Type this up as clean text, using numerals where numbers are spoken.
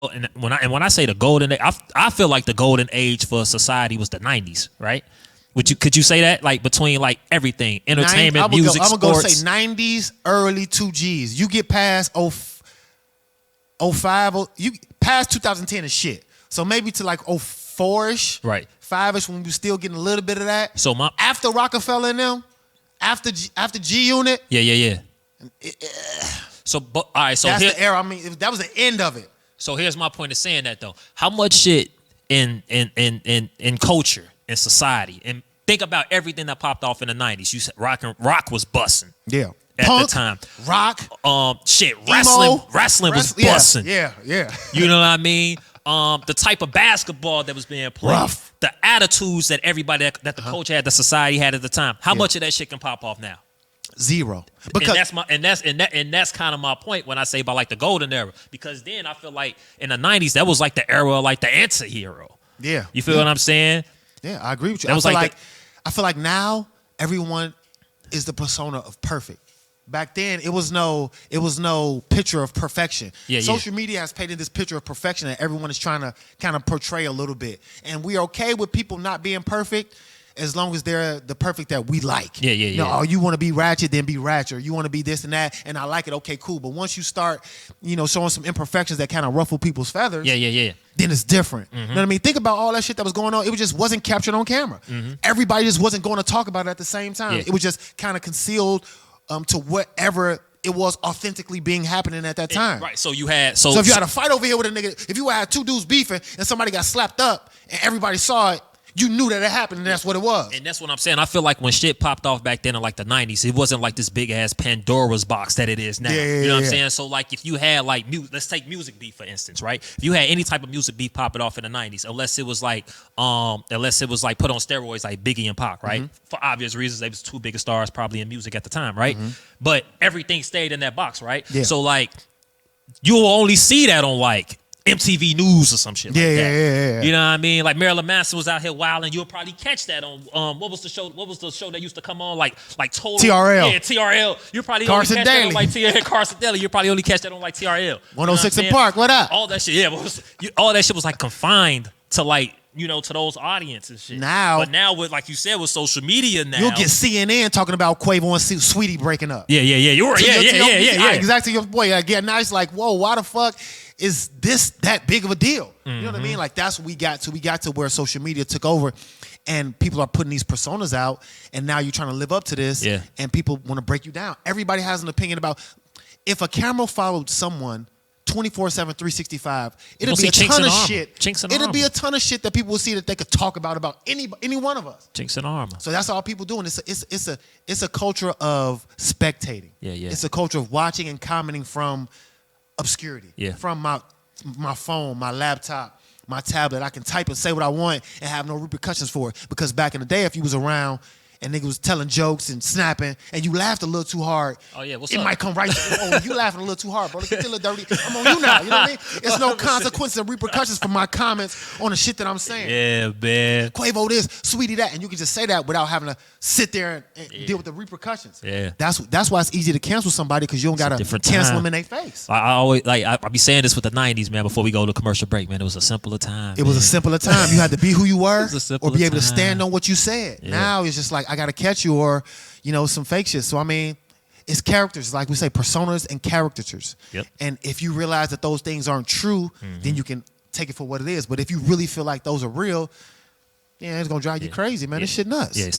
and when I say the golden age, I feel like the golden age for society was the 90s, right? Could you say that, like, between like everything, entertainment, music, I'm gonna sports? say 90s, early 2Gs. You get past 05, you past 2010 is shit. So maybe to like 04ish, right, 5ish, when we still getting a little bit of that. So after Rockefeller and them, after G Unit, yeah. So, but all right, so that's the era. I mean, that was the end of it. So here's my point of saying that though. How much shit in culture, in society, and think about everything that popped off in the 90s. You said rock was busting. Yeah. At Punk, the time. rock, wrestling was busting. Yeah. You know what I mean? The type of basketball that was being played. Rough. The attitudes that everybody that the coach had, the society had at the time. How much of that shit can pop off now? Zero. Because that's kind of my point when I say about like the golden era. Because then I feel like in the 90s, that was like the era of like the anti-hero. Yeah. You feel what I'm saying? Yeah, I agree with you. I feel like now everyone is the persona of perfect. Back then, it was no picture of perfection. Social media has painted this picture of perfection that everyone is trying to kind of portray a little bit. And we're okay with people not being perfect as long as they're the perfect that we like. You know, oh, you want to be ratchet, then be ratchet. Or you want to be this and that, and I like it. Okay, cool. But once you start, showing some imperfections that kind of ruffle people's feathers, then it's different. You know what I mean? Think about all that shit that was going on. It just wasn't captured on camera. Everybody just wasn't going to talk about it at the same time. It was just kind of concealed to whatever it was authentically being happening at that time. Right. So if you had a fight over here with a nigga, if you had two dudes beefing and somebody got slapped up and everybody saw it, you knew that it happened, and that's what it was. And that's what I'm saying. I feel like when shit popped off back then in like the 90s, it wasn't like this big ass Pandora's box that it is now. You know what I'm saying? So like if you had like let's take music beef for instance, right? If you had any type of music beef popping off in the 90s, unless it was like put on steroids like Biggie and Pac, right? For obvious reasons, they was two biggest stars probably in music at the time, right? But everything stayed in that box, right? So like you'll only see that on like MTV News or some shit like that. Yeah. You know what I mean? Like Marilyn Manson was out here wilding. You'll probably catch that on what was the show that used to come on like Total TRL. Yeah, TRL. You probably Carson only catch Daly. that on like Carson Daly. You probably only catch that on like TRL. 106 in Park. What up? All that shit. All that shit was like confined to like to those audiences and shit. But now with, like you said, with social media now, you'll get CNN talking about Quavo and Sweetie breaking up. Yeah. You're right. Yeah. Exactly your boy. Again, now it's like, whoa, why the fuck is this that big of a deal? You know what I mean? Like that's what we got to. We got to where social media took over, and people are putting these personas out, and now you're trying to live up to this, and people want to break you down. Everybody has an opinion about if a camera followed someone 24/7, 365. It'll be a ton of shit. It'll be a ton of shit that people will see that they could talk about any one of us. Chinks in armor. So that's all people doing. It's a culture of spectating. Yeah. It's a culture of watching and commenting from obscurity. From my phone, my laptop, my tablet. I can type and say what I want and have no repercussions for it. Because back in the day, if you was around and nigga was telling jokes and snapping, and you laughed a little too hard, what's it up? might come right to you laughing a little too hard, bro. Get a little dirty. I'm on you now. You know what I mean? It's no consequences and repercussions for my comments on the shit that I'm saying. Yeah, man. Quavo this, Sweetie that, and you can just say that without having to sit there and deal with the repercussions. Yeah. That's why it's easy to cancel somebody, because you don't gotta cancel them in their face. I always I be saying this with the 90s, man, before we go to commercial break, man. It was a simpler time. It was a simpler time. You had to be who you were or be able to time. stand on what you said. Yeah. Now it's just like I gotta catch you, or some fake shit. So I mean, it's characters, like we say, personas and caricatures. And if you realize that those things aren't true, then you can take it for what it is. But if you really feel like those are real, it's gonna drive you crazy, man. This shit nuts.